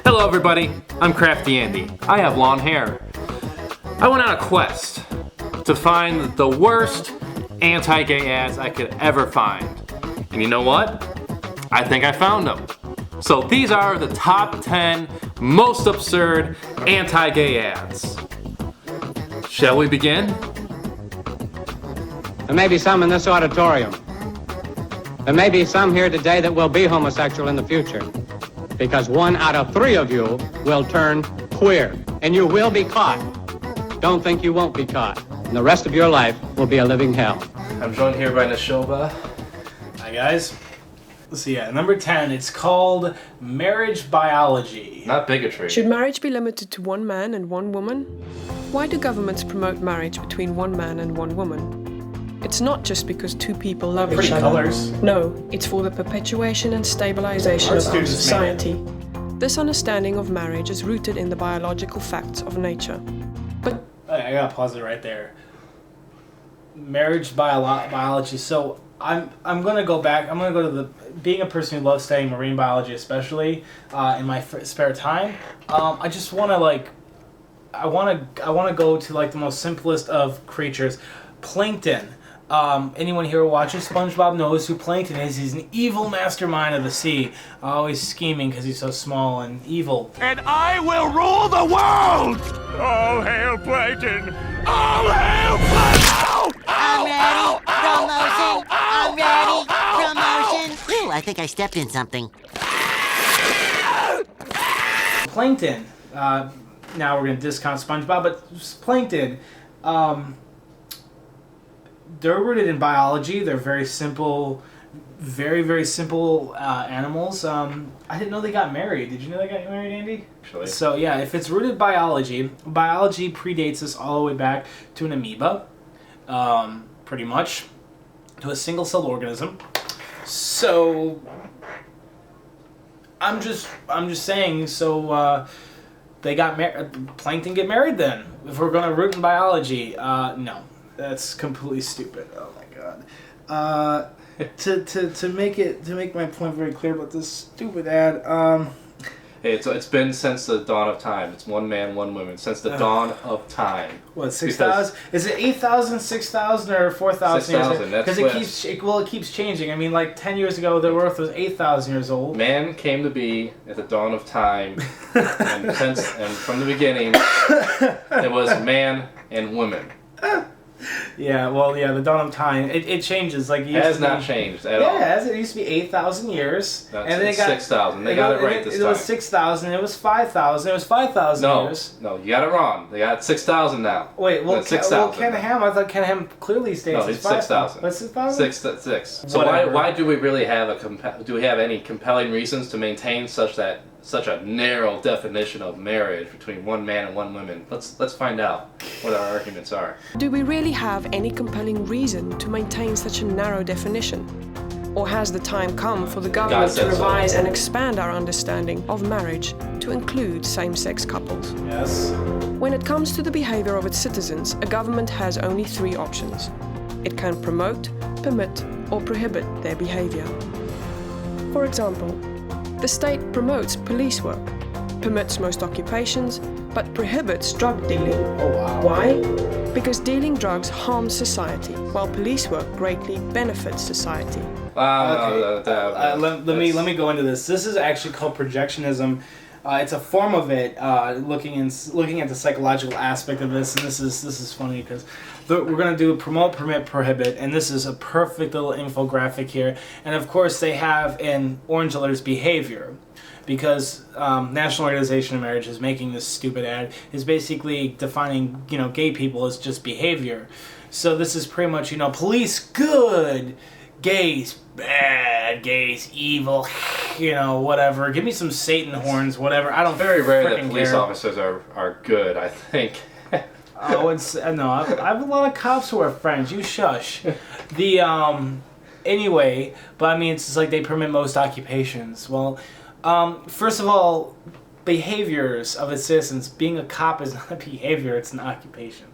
Hello everybody, I'm Crafty Andy. I have long hair. I went on a quest to find the worst anti-gay ads I could ever find. And you know what? I think I found them. So these are the top 10 most absurd anti-gay ads. Shall we begin? There may be some in this auditorium. There may be some here today that will be homosexual in the future. Because 1 out of 3 of you will turn queer. And you will be caught. Don't think you won't be caught. And the rest of your life will be a living hell. I'm joined here by Nashoba. Hi guys. Let's see, number 10, it's called Marriage Biology. Not bigotry. Should marriage be limited to one man and one woman? Why do governments promote marriage between one man and one woman? It's not just because two people love each Pretty other. colors. No, it's for the perpetuation and stabilization Art of our students made society. This understanding of marriage is rooted in the biological facts of nature. But I gotta pause it right there. Marriage biology. So I'm gonna go back. I'm gonna go to the being a person who loves studying marine biology, especially in my spare time. I just wanna I wanna go to like the most simplest of creatures, plankton. Anyone here who watches SpongeBob knows who Plankton is. He's an evil mastermind of the sea, always scheming because he's so small and evil. And I will rule the world! All hail Plankton! All hail Plankton! I'm ready. Promotion. I'm ready. Promotion. Ooh, I think I stepped in something. Plankton. Now we're gonna discount SpongeBob, but Plankton. They're rooted in biology. They're very simple, very simple animals. I didn't know they got married. Did you know they got married, Andy? Actually. So yeah, if it's rooted biology predates us all the way back to an amoeba, pretty much, to a single-celled organism. So I'm just saying. So they got plankton get married then. If we're gonna root in biology, no. That's completely stupid. Oh my god. To make my point very clear about this stupid ad. Hey, it's been since the dawn of time. It's one man, one woman. Since the dawn of time. What, 6,000? Is it 8,000, 6,000, or 4,000 years? 6,000. That's Because it keeps changing. I mean, like 10 years ago, the Earth was 8,000 years old. Man came to be at the dawn of time, and from the beginning, it was man and woman. Yeah, well, yeah, the dawn of time, it changes. Like, it has not changed at all. Yeah, it has. It used to be 8,000 years. No, and then it got 6,000. They got it right this time. It was 6,000. It was 5,000. It was 5,000 years. No, you got it wrong. They got 6,000 now. Wait, well, Ken now. Ham, I thought Ken Ham clearly states no, it's 6,000. What's 6,000? Six. So why do we really have do we have any compelling reasons to maintain such a narrow definition of marriage between one man and one woman? Let's find out what our arguments are. do we really have any compelling reason to maintain such a narrow definition? Or has the time come for the government to revise and expand our understanding of marriage to include same-sex couples? Yes. When it comes to the behavior of its citizens, a government has only 3 options. It can promote, permit, or prohibit their behavior. For example, the state promotes police work, permits most occupations, but prohibits drug dealing. Oh, wow. Why? Because dealing drugs harms society, while police work greatly benefits society. Let me go into this. This is actually called projectionism. It's a form of it, looking at the psychological aspect of this, and this is funny because we're gonna do promote, permit, prohibit, and this is a perfect little infographic here. And of course, they have in orange letters behavior, because National Organization of Marriage is making this stupid ad, is basically defining gay people as just behavior. So this is pretty much police good, gays bad, gays evil, whatever. Give me some Satan horns, whatever. I don't very rare that frickin' police care. officers are good, I think. Oh, no. I have a lot of cops who are friends. You shush. Anyway, but I mean, it's just like they permit most occupations. Well, first of all, behaviors of its citizens. Being a cop is not a behavior; it's an occupation.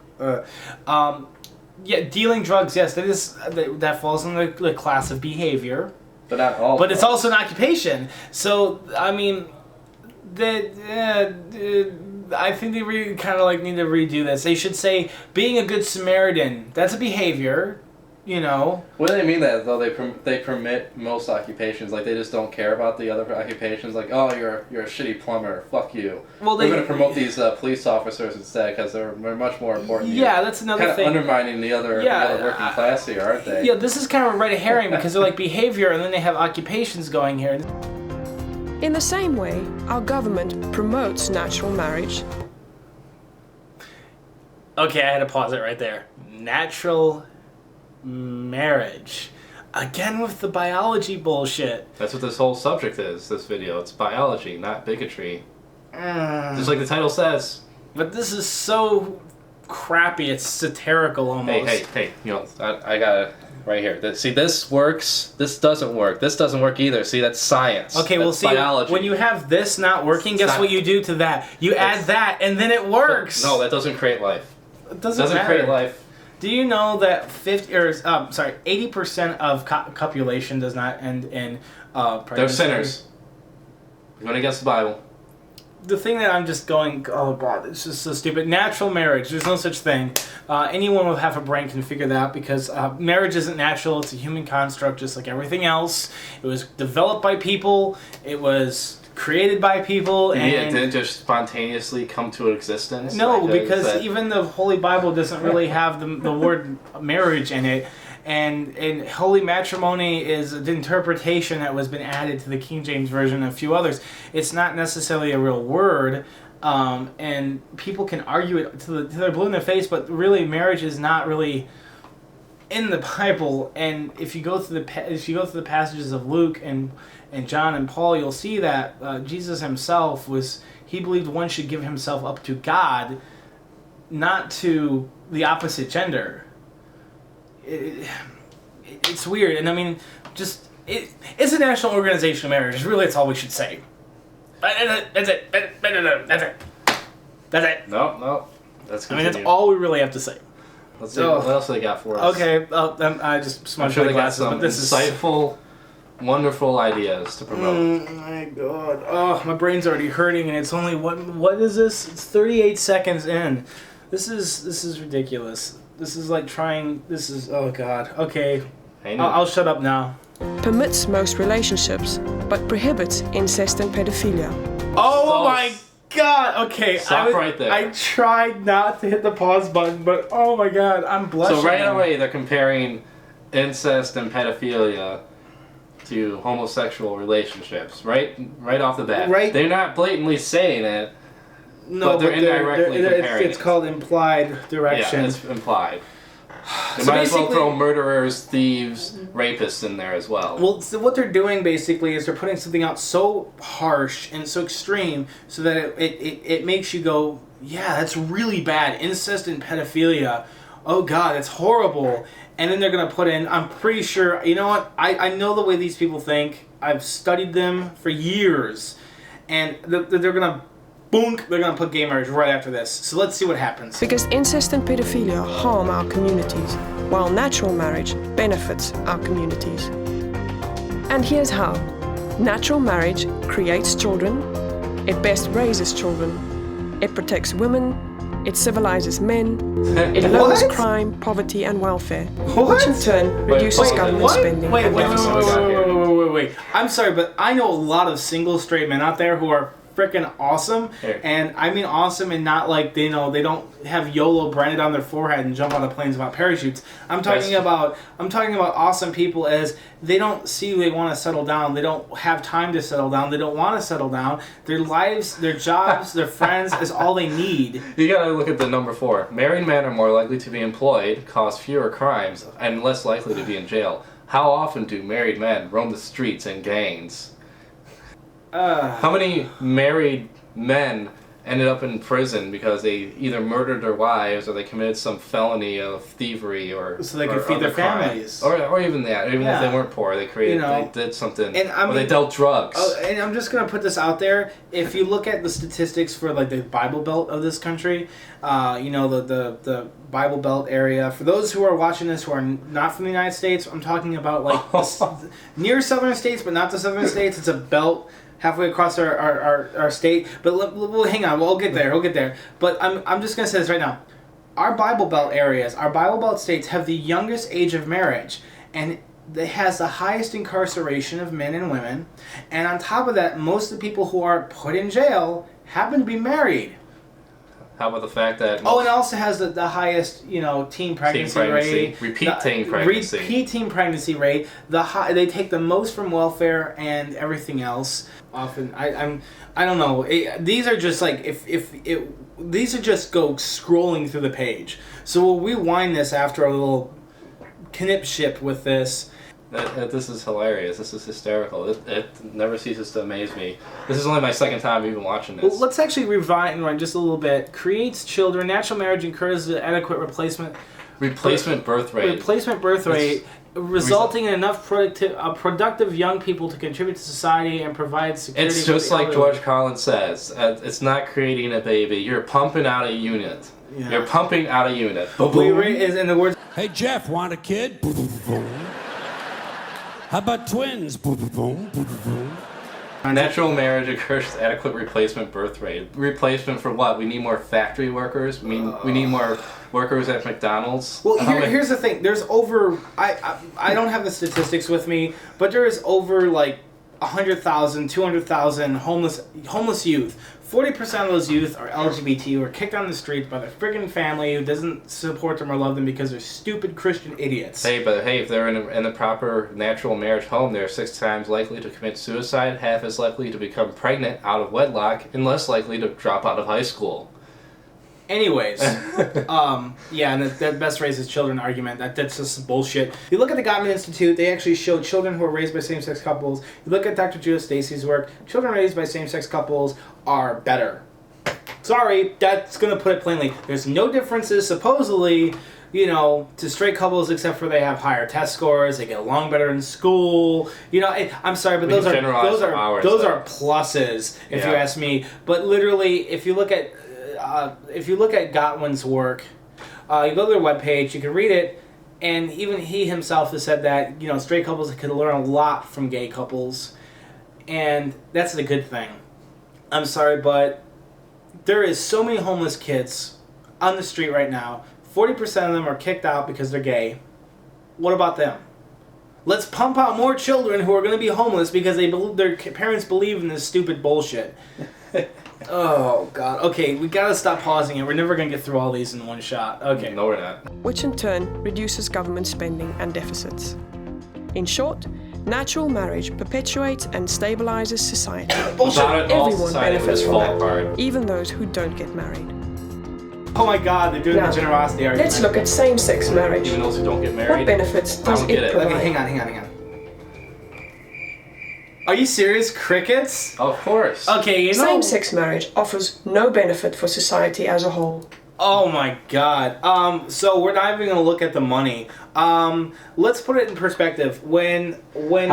Yeah, dealing drugs. Yes, that falls in the class of behavior. But not all. But it's also an occupation. So, I mean, I think they really kind of like need to redo this. They should say being a good Samaritan. That's a behavior, you know. What do they mean that though? They permit most occupations. Like they just don't care about the other occupations. Like, oh, you're a shitty plumber. Fuck you. Well, we're going to promote these police officers instead because they're much more important. Yeah, that's another kind thing. Of undermining the other working class here, aren't they? Yeah, this is kind of a red herring because they're like behavior, and then they have occupations going here. In the same way, our government promotes natural marriage. Okay, I had to pause it right there. Natural marriage. Again with the biology bullshit. That's what this whole subject is, this video. It's biology, not bigotry. Just like the title says. But this is so crappy, it's satirical almost. Hey, you know, I got it right here. See, this works, this doesn't work. This doesn't work either. See, that's science. Okay, that's well, see, biology. when you have this not working, guess what you do to that? You add that, and then it works. No, that doesn't create life. It doesn't matter. Create life. Do you know that 80% of copulation does not end in pregnancy? They're sinners. You're going against the Bible. The thing that I'm just going, oh god, it's just so stupid. Natural marriage, there's no such thing. Anyone with half a brain can figure that out because marriage isn't natural. It's a human construct just like everything else. It was developed by people. It was created by people. And it didn't just spontaneously come to existence? No, because even the Holy Bible doesn't really have the word marriage in it. And holy matrimony is an interpretation that was been added to the King James Version and a few others. It's not necessarily a real word, and people can argue it till they're blue in the face, but really marriage is not really in the Bible. And if you go through the passages of Luke and John and Paul, you'll see that Jesus himself he believed one should give himself up to God, not to the opposite gender. It's weird, and I mean, it's a national organization of marriage. Really, that's all we should say. That's it. That's it. No. That's good. I mean, that's all we really have to say. Let's see what else they got for us. Okay, I just smudged my glasses, but this is insightful, wonderful ideas to promote. Oh my god! Oh, my brain's already hurting, and it's only what is this? It's 38 seconds in. This is ridiculous. This is like trying. Oh god. Okay, I'll shut up now. Permits most relationships, but prohibits incest and pedophilia. Oh my god. Okay, Stop right there. I tried not to hit the pause button, but oh my god, I'm blushing. So right away they're comparing incest and pedophilia to homosexual relationships. Right off the bat. Right. They're not blatantly saying it. No, but they're indirectly comparing it's called implied direction. Yeah, it's implied. They So might as well basically- throw murderers, thieves, rapists in there as well. Well, so what they're doing basically is they're putting something out so harsh and so extreme so that it makes you go, yeah, that's really bad. Incest and pedophilia. Oh god, it's horrible. And then they're going to put in, I'm pretty sure, you know what, I know the way these people think. I've studied them for years. And they're going to they're going to put gay marriage right after this. So let's see what happens. Because incest and pedophilia harm our communities, while natural marriage benefits our communities. And here's how. Natural marriage creates children, it best raises children, it protects women, it civilizes men, it lowers crime, poverty and welfare, which in turn reduces government spending and deficits. Wait. I'm sorry, but I know a lot of single straight men out there who are freaking awesome, and I mean awesome, and not like they don't have YOLO branded on their forehead and jump out of planes without parachutes. I'm talking about awesome people as they don't see they want to settle down. They don't have time to settle down. They don't want to settle down. Their lives, their jobs, their friends is all they need. You gotta look at the number 4. Married men are more likely to be employed, cause fewer crimes, and less likely to be in jail. How often do married men roam the streets in gangs? How many married men ended up in prison because they either murdered their wives or they committed some felony of thievery or so they could feed their crime. families, or even that. Even if they weren't poor, they created, they did something, or they dealt drugs. And I'm just gonna put this out there. If you look at the statistics for like the Bible Belt of this country, the Bible Belt area. For those who are watching this who are not from the United States, I'm talking about like near southern states, but not the southern states. It's a belt halfway across our state. But we'll hang on, we'll get there. But I'm just going to say this right now. Our Bible Belt areas, our Bible Belt states have the youngest age of marriage. And it has the highest incarceration of men and women. And on top of that, most of the people who are put in jail happen to be married. How about the fact that... and also has the highest, teen pregnancy rate. Repeat teen pregnancy rate. They take the most from welfare and everything else. Often, I don't know. These are just like, these are just go scrolling through the page. So we'll rewind this after a little knipship with this. This is hilarious. This is hysterical. It never ceases to amaze me. This is only my second time even watching this. Well, let's actually rewind just a little bit. Creates children. Natural marriage encourages an adequate replacement birth rate. Resulting in enough productive young people to contribute to society and provide security. It's just like George Carlin says. It's not creating a baby. You're pumping out a unit. Yeah. You're pumping out a unit. Is in the words. Hey Jeff, want a kid? How about twins? Natural marriage encourages adequate replacement birth rate. Replacement for what? We need more factory workers. We need more workers at McDonald's. Well, here's the thing. There's over. I don't have the statistics with me, but there is over like 100,000, 200,000 homeless youth. 40% of those youth are LGBT who are kicked on the streets by their friggin' family who doesn't support them or love them because they're stupid Christian idiots. Hey, if they're in the proper natural marriage home, they're 6 times likely to commit suicide, half as likely to become pregnant out of wedlock, and less likely to drop out of high school. Anyways, and the best raised children argument, that's just bullshit. You look at the Government Institute, they actually show children who are raised by same-sex couples. You look at Dr. Judah Stacy's work, children raised by same-sex couples are better. Sorry, that's going to put it plainly. There's no differences, supposedly, to straight couples except for they have higher test scores, they get along better in school. I'm sorry, but those are pluses, if you ask me. But literally, if you look at Gottwin's work, you go to their webpage, you can read it, and even he himself has said that, straight couples can learn a lot from gay couples, and that's a good thing. I'm sorry, but there is so many homeless kids on the street right now. 40% of them are kicked out because they're gay. What about them? Let's pump out more children who are going to be homeless because their parents believe in this stupid bullshit. Oh, God. Okay, we gotta stop pausing it. We're never gonna get through all these in one shot. Okay. No, we're not. Which in turn reduces government spending and deficits. In short, natural marriage perpetuates and stabilizes society. Bullshit. Everyone benefits from that, even those who don't get married. Oh my God, they're doing the generosity argument. Let's look at same-sex marriage. Even those who don't get married. What benefits does it provide? Okay, hang on. Are you serious? Crickets? Of course. Okay, Same-sex marriage offers no benefit for society as a whole. Oh my God. So we're not even gonna look at the money. Let's put it in perspective. When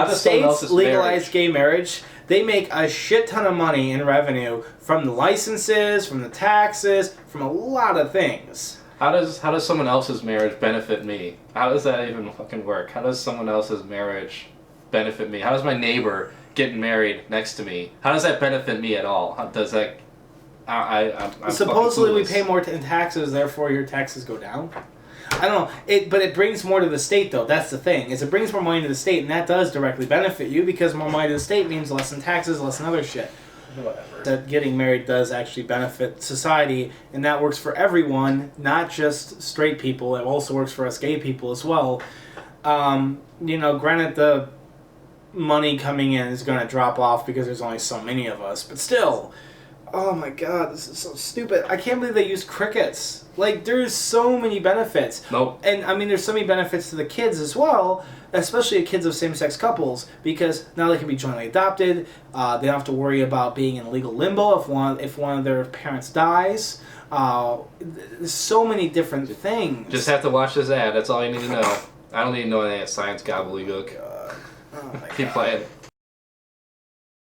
states legalize gay marriage, they make a shit ton of money in revenue from the licenses, from the taxes, from a lot of things. How does someone else's marriage benefit me? How does that even fucking work? How does someone else's marriage benefit me? How does my neighbor getting married next to me, how does that benefit me at all? How does that... I'm supposedly we pay more in taxes, therefore your taxes go down? I don't know. But it brings more to the state, though. That's the thing. It brings more money to the state, and that does directly benefit you because more money to the state means less in taxes, less in other shit. Whatever. That getting married does actually benefit society, and that works for everyone, not just straight people. It also works for us gay people as well. Granted, the money coming in is going to drop off because there's only so many of us, but still, Oh my god, this is so stupid. I can't believe they use crickets. Like, there's so many benefits. Nope. And, I mean, there's so many benefits to the kids as well, especially kids of same-sex couples, because now they can be jointly adopted. They don't have to worry about being in legal limbo if one of their parents dies. There's so many different things. Just have to watch this ad. That's all you need to know. I don't need to know any of that science gobbledygook. Oh my Keep God. playing.